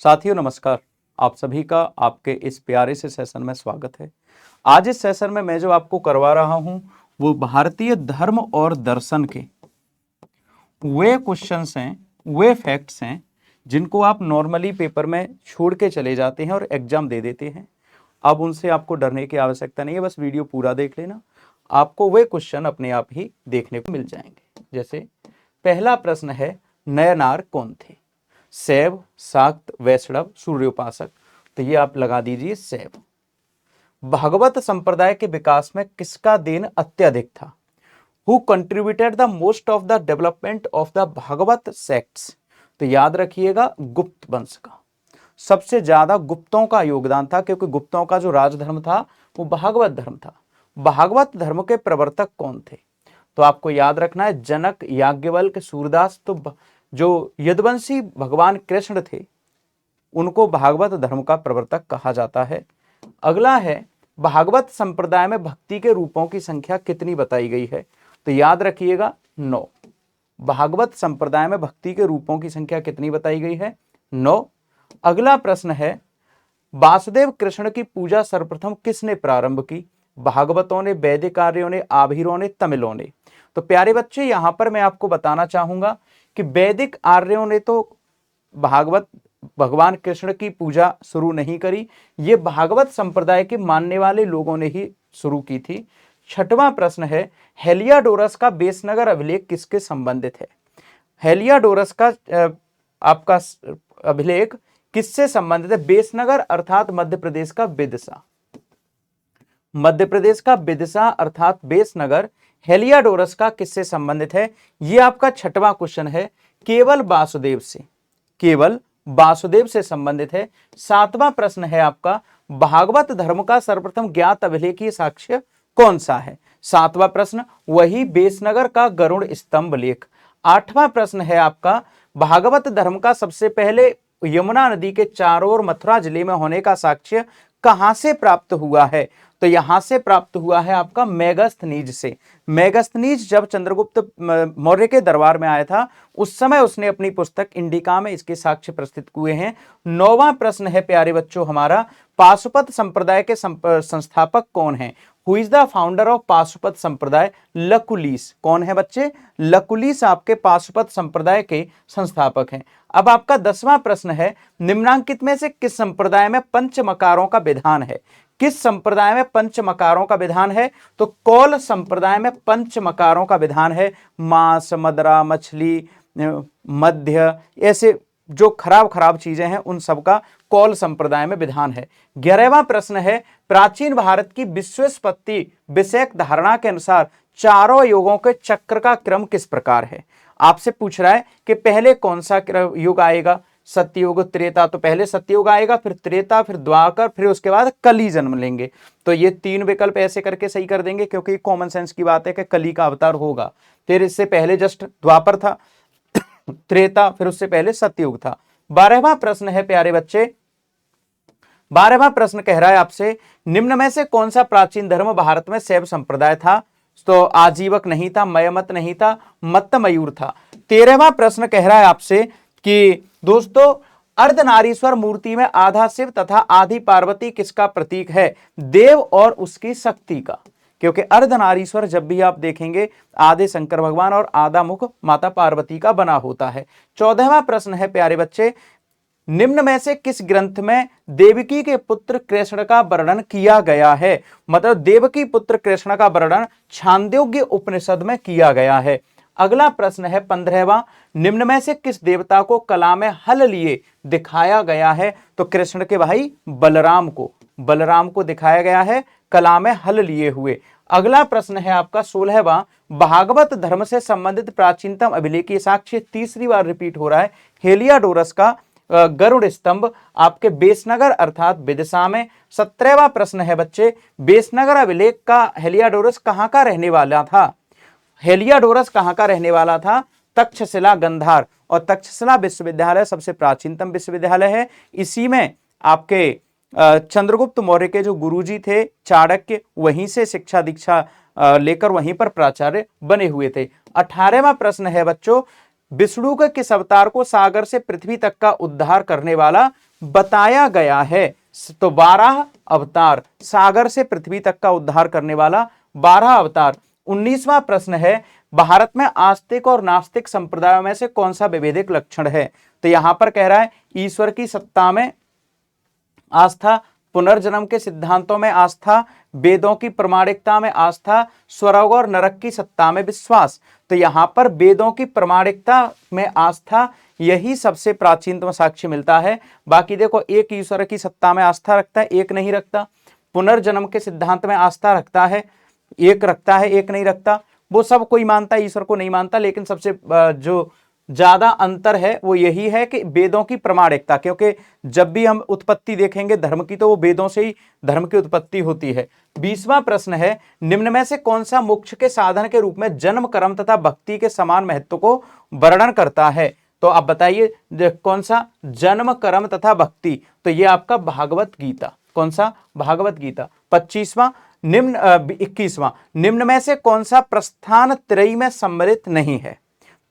साथियों नमस्कार। आप सभी का आपके इस प्यारे से सेशन में स्वागत है। आज इस सेशन में मैं जो आपको करवा रहा हूं वो भारतीय धर्म और दर्शन के वे क्वेश्चंस हैं, वे फैक्ट्स हैं जिनको आप नॉर्मली पेपर में छोड़ के चले जाते हैं और एग्जाम दे देते हैं। अब उनसे आपको डरने की आवश्यकता नहीं है, बस वीडियो पूरा देख लेना, आपको वे क्वेश्चन अपने आप ही देखने को मिल जाएंगे। जैसे पहला प्रश्न है, नयनार कौन थे? शैव, शाक्त, वैष्णव, सूर्योपासक। तो ये आप लगा दीजिए शैव। भागवत संप्रदाय के विकास में किसका देन अत्यधिक था? Who contributed the most of the development of the Bhagavata sects? तो याद रखिएगा गुप्त वंश का सबसे ज्यादा गुप्तों का योगदान था, क्योंकि गुप्तों का जो राजधर्म था वो भागवत धर्म था। भागवत धर्म के प्रवर्तक कौन थे? तो आपको याद रखना है जनक, याज्ञवल्क्य, सूरदास। तो जो यदुवंशी भगवान कृष्ण थे उनको भागवत धर्म का प्रवर्तक कहा जाता है। अगला है, भागवत संप्रदाय में भक्ति के रूपों की संख्या कितनी बताई गई है? तो याद रखिएगा 9। भागवत संप्रदाय में भक्ति के रूपों की संख्या कितनी बताई गई है? 9। अगला प्रश्न है, वासुदेव कृष्ण की पूजा सर्वप्रथम किसने प्रारंभ की? भागवतों ने, वैदिक आर्यों ने, आभीरों ने, तमिलों ने। तो प्यारे बच्चे यहां पर मैं आपको बताना चाहूंगा कि वैदिक आर्यों ने तो भागवत भगवान कृष्ण की पूजा शुरू नहीं करी, ये भागवत संप्रदाय के मानने वाले लोगों ने ही शुरू की थी। छठवां प्रश्न है, हेलियाडोरस का बेसनगर अभिलेख किसके संबंधित है? हेलियाडोरस का आपका अभिलेख किससे संबंधित है? बेसनगर अर्थात मध्य प्रदेश का विदिशा। मध्य प्रदेश का विदिशा अर्थात बेसनगर हेलियाडोरस का किससे संबंधित है? यह आपका छठवां क्वेश्चन है, केवल वासुदेव से, केवल वासुदेव से संबंधित है। सातवां प्रश्न है आपका, भागवत धर्म का सर्वप्रथम ज्ञात अभिलेखीय साक्ष्य कौन सा है? सातवां प्रश्न वही बेसनगर का गरुड़ स्तंभ लेख। आठवां प्रश्न है आपका, भागवत धर्म का सबसे पहले यमुना नदी के चारों ओर मथुरा जिले में होने का साक्ष्य कहां से प्राप्त हुआ है? तो यहां से प्राप्त हुआ है आपका मेगस्थनीज से। मेगस्थनीज जब चंद्रगुप्त मौर्य के दरबार में आया था उस समय उसने अपनी पुस्तक इंडिका में इसके साक्ष्य प्रस्तुत हुए हैं। 9वां प्रश्न है प्यारे बच्चों हमारा, पाशुपत संप्रदाय के संस्थापक कौन है? Who is the founder of Pashupat संप्रदाय? लकुलिस। कौन है बच्चे? लकुलिस आपके पाशुपत संप्रदाय के संस्थापक हैं। अब आपका 10वां प्रश्न है, निम्नांकित में से किस संप्रदाय में पंचमकारों का विधान है? किस संप्रदाय में पंचमकारों का विधान है? तो कौल संप्रदाय में पंचमकारों का विधान है। मांस, मदरा, मछली, मध्य, ऐसे जो खराब चीजें हैं उन सब का कौल संप्रदाय में विधान है। 11वां प्रश्न है, प्राचीन भारत की विश्वोत्पत्ति विषयक धारणा के अनुसार चारों युगों के चक्र का क्रम किस प्रकार है? आपसे पूछ रहा है कि पहले कौन सा युग आएगा? सत्ययुग, त्रेता। तो पहले सत्ययुग आएगा, फिर त्रेता, फिर द्वापर, फिर उसके बाद कली जन्म लेंगे। तो ये 3 विकल्प ऐसे करके सही कर देंगे, क्योंकि कॉमन सेंस की बात है कि कली का अवतार होगा। फिर इससे पहले जस्ट द्वापर था, त्रेता, फिर उससे पहले सत्ययुग था। 12वां प्रश्न है प्यारे बच्चे, 12वां प्रश्न कह रहा है आपसे, निम्न में से कौन सा प्राचीन धर्म भारत में शैव संप्रदाय था? तो आजीवक नहीं था, मयमत नहीं था, मत्तमयूर था। 13वां प्रश्न कह रहा है आपसे कि दोस्तों अर्धनारीश्वर मूर्ति में आधा शिव तथा आधी पार्वती किसका प्रतीक है? देव और उसकी शक्ति का। क्योंकि अर्धनारीश्वर जब भी आप देखेंगे आधे शंकर भगवान और आधा मुख माता पार्वती का बना होता है। 14वां प्रश्न है प्यारे बच्चे, निम्न में से किस ग्रंथ में देवकी के पुत्र कृष्ण का वर्णन किया गया है? मतलब देवकी पुत्र कृष्ण का वर्णन छांदोग्य उपनिषद में किया गया है। अगला प्रश्न है 15वां, निम्न में से किस देवता को कला में हल लिए दिखाया गया है? तो कृष्ण के भाई बलराम को दिखाया गया है कला में हल लिए हुए। अगला प्रश्न है आपका 16वां, भागवत धर्म से संबंधित प्राचीनतम अभिलेखीय साक्ष्य तीसरी बार रिपीट हो रहा है, हेलियाडोरस का गरुड़ स्तंभ आपके बेसनगर अर्थात विदिशा में। 17वां प्रश्न है बच्चे, बेसनगर अभिलेख का हेलियाडोरस कहां का रहने वाला था? हेलियाडोरस कहां का रहने वाला था? तक्षशिला गंधार। और तक्षशिला विश्वविद्यालय सबसे प्राचीनतम विश्वविद्यालय है। इसी में आपके चंद्रगुप्त मौर्य के जो गुरुजी थे चाणक्य, वहीं से शिक्षा दीक्षा लेकर वहीं पर प्राचार्य बने हुए थे। 18वां प्रश्न है बच्चों, विष्णु के किस अवतार को सागर से पृथ्वी तक का उद्धार करने वाला बताया गया है। तो 12 अवतार, सागर से पृथ्वी तक का उद्धार करने वाला 12 अवतार। 19वां प्रश्न है, भारत में आस्तिक और नास्तिक संप्रदायों में से कौन सा विभेदिक लक्षण है? तो यहां पर कह रहा है ईश्वर की सत्ता में आस्था, पुनर्जन्म के सिद्धांतों में आस्था, वेदों की प्रमाणिकता में आस्था, स्वर्ग और नरक की सत्ता में विश्वास। तो यहां पर वेदों की प्रमाणिकता में आस्था, यही सबसे प्राचीनतम साक्ष्य मिलता है। बाकी देखो, एक ईश्वर की सत्ता में आस्था रखता है, एक नहीं रखता। पुनर्जन्म के सिद्धांत में आस्था रखता है, एक रखता है, एक नहीं रखता। वो सब कोई मानता है, ईश्वर को नहीं मानता। लेकिन सबसे जो ज्यादा अंतर है वो यही है कि वेदों की प्रमाणिकता, क्योंकि जब भी हम उत्पत्ति देखेंगे धर्म की तो वो वेदों से ही धर्म की उत्पत्ति होती है। 20वां प्रश्न है, निम्न में से कौन सा मोक्ष के साधन के रूप में जन्म, कर्म तथा भक्ति के समान महत्व को वर्णन करता है? तो आप बताइए कौन सा? जन्म, कर्म तथा भक्ति। तो ये आपका भागवत गीता। कौन सा? भागवत गीता। 25वां, निम्न 21वां, निम्न में से कौन सा प्रस्थान त्रयी में सम्मिलित नहीं है?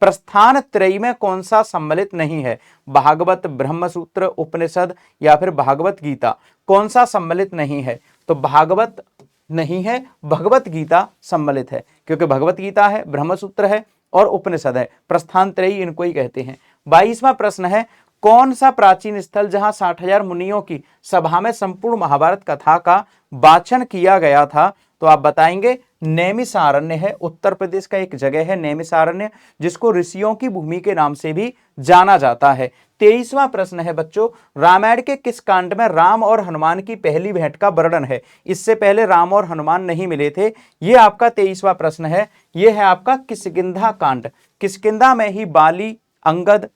प्रस्थान त्रयी में कौन सा सम्मिलित नहीं है? भागवत, ब्रह्मसूत्र, उपनिषद या फिर भागवत गीता, कौन सा सम्मिलित नहीं है? तो भागवत नहीं है, भगवत गीता सम्मिलित है, क्योंकि भगवत गीता है, ब्रह्मसूत्र है और उपनिषद है। प्रस्थान त्रयी इनको ही कहते हैं। 22वां प्रश्न है, कौन सा प्राचीन स्थल जहां 60,000 मुनियों की सभा में संपूर्ण महाभारत कथा का वाचन किया गया था? तो आप बताएंगे नैमिषारण्य है। उत्तर प्रदेश का एक जगह है नैमिषारण्य, जिसको ऋषियों की भूमि के नाम से भी जाना जाता है। 23वां प्रश्न है बच्चों, रामायण के किस कांड में राम और हनुमान की पहली भेंट का वर्णन है? इससे पहले राम और हनुमान नहीं मिले थे। ये आपका 23वां प्रश्न है। ये है आपका किष्किंधा कांड। किष्किंधा में ही बाली, अंगद,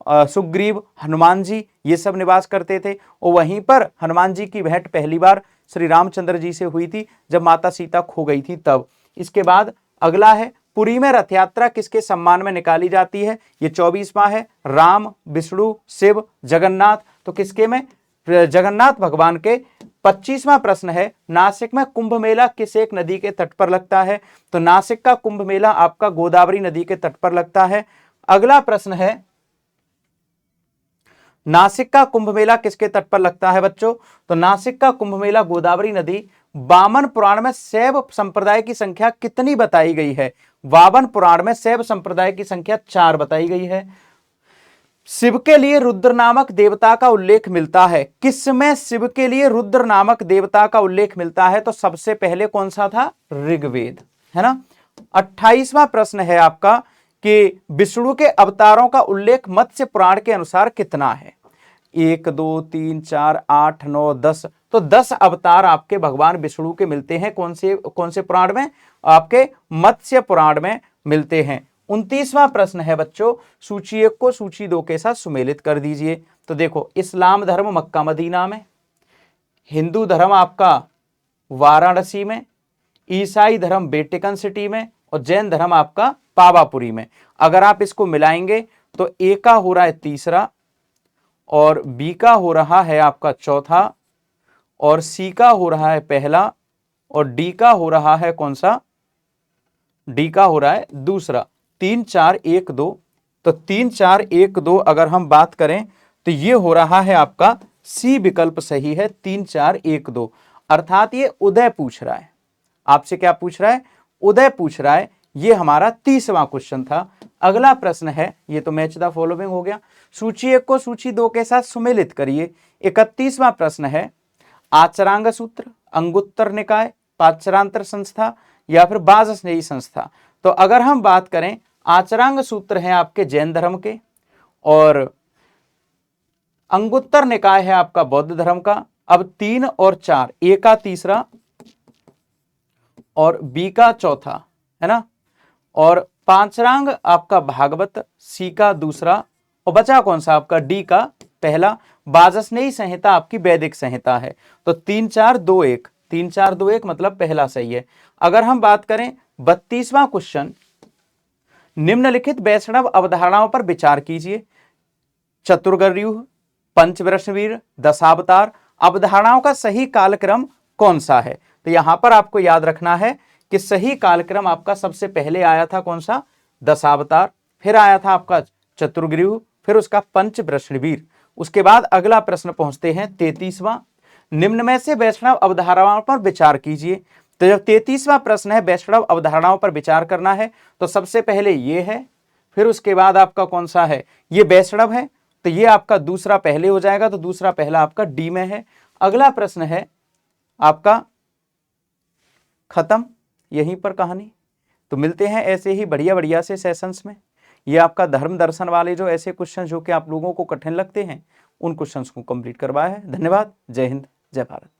सुग्रीव, हनुमान जी ये सब निवास करते थे। और वहीं पर हनुमान जी की भेंट पहली बार श्री रामचंद्र जी से हुई थी जब माता सीता खो गई थी तब। इसके बाद अगला है, पुरी में रथ यात्रा किसके सम्मान में निकाली जाती है? ये 24वां है। राम, विष्णु, शिव, जगन्नाथ। तो किसके में? जगन्नाथ भगवान के। 25वां प्रश्न है, नासिक में कुंभ मेला किस एक नदी के तट पर लगता है? तो नासिक का कुंभ मेला आपका गोदावरी नदी के तट पर लगता है। अगला प्रश्न है, नासिक का कुंभ मेला किसके तट पर लगता है बच्चों? तो नासिक का कुंभ मेला गोदावरी नदी। वामन पुराण में शैव संप्रदाय की संख्या कितनी बताई गई है? वामन पुराण में शैव संप्रदाय की संख्या 4 बताई गई है। शिव के लिए रुद्र नामक देवता का उल्लेख मिलता है। किसमें शिव के लिए रुद्र नामक देवता का उल्लेख मिलता है? तो सबसे पहले कौन सा था? ऋग्वेद, है ना। 28वां प्रश्न है आपका कि विष्णु के अवतारों का उल्लेख मत्स्य पुराण के अनुसार कितना है? 1, 2, 3, 4, 8, 9, 10। तो 10 अवतार आपके भगवान विष्णु के मिलते हैं। कौन से पुराण में? आपके मत्स्य पुराण में मिलते हैं। 29वां प्रश्न है बच्चों, सूची 1 को सूची 2 के साथ सुमेलित कर दीजिए। तो देखो, इस्लाम धर्म मक्का मदीना में, हिंदू धर्म आपका वाराणसी में, ईसाई धर्म वेटिकन सिटी में और जैन धर्म आपका पावापुरी में। अगर आप इसको मिलाएंगे तो ए का हो रहा है तीसरा और बी का हो रहा है आपका चौथा और सी का हो रहा है पहला और डी का हो रहा है कौन सा? डी का हो रहा है दूसरा। 3, 4, 1, 2। तो 3, 4, 1, 2 अगर हम बात करें तो ये हो रहा है आपका सी विकल्प सही है। 3, 4, 1, 2 अर्थात ये उदय पूछ रहा है आपसे। क्या पूछ रहा है? उदय पूछ रहा है। ये हमारा 30वां क्वेश्चन था। अगला प्रश्न है, ये तो मैच द फॉलोइंग हो गया। सूची 1 को सूची 2 के साथ सुमेलित करिए। 31वां प्रश्न है, आचरांग सूत्र, अंगुत्तर निकाय, पाचरांतर संस्था या फिर वाजस्नेयी संस्था। तो अगर हम बात करें, आचरांग सूत्र है आपके जैन धर्म के और अंगुत्तर निकाय है आपका बौद्ध धर्म का। अब 3 और 4, ए का तीसरा और बी का चौथा, है ना। और पांचरांग आपका भागवत, सी का दूसरा और बचा कौन सा? आपका डी का पहला। वाजस्नेयी संहिता आपकी वैदिक संहिता है। तो 3, 4, 2, 1, 3, 4, 2, 1 मतलब पहला सही है। अगर हम बात करें 32वां क्वेश्चन, निम्नलिखित वैष्णव अवधारणाओं पर विचार कीजिए। चतुर्गर्युह, पंचवृषणवीर, दशावतार अवधारणाओं का सही कालक्रम कौन सा है? तो यहां पर आपको याद रखना है कि सही कालक्रम आपका सबसे पहले आया था कौन सा? दशावतार, फिर आया था आपका चतुर्गृह, फिर उसका पंचवृषणवीर, उसके बाद अगला प्रश्न पहुंचते हैं 33वां, निम्न में से वैष्णव अवधारणाओं पर विचार कीजिए। तो जब 33वां प्रश्न है वैष्णव अवधारणाओं पर विचार करना है, तो सबसे पहले ये है, फिर उसके बाद आपका कौन सा है, ये वैष्णव है, तो ये आपका दूसरा पहले हो जाएगा, तो दूसरा पहला आपका डी में है। अगला प्रश्न है आपका खत्म, यहीं पर कहानी। तो मिलते हैं ऐसे ही बढ़िया बढ़िया से सेशंस में। ये आपका धर्म दर्शन वाले जो ऐसे क्वेश्चन जो कि आप लोगों को कठिन लगते हैं, उन क्वेश्चंस को कंप्लीट करवाया है। धन्यवाद। जय हिंद, जय भारत।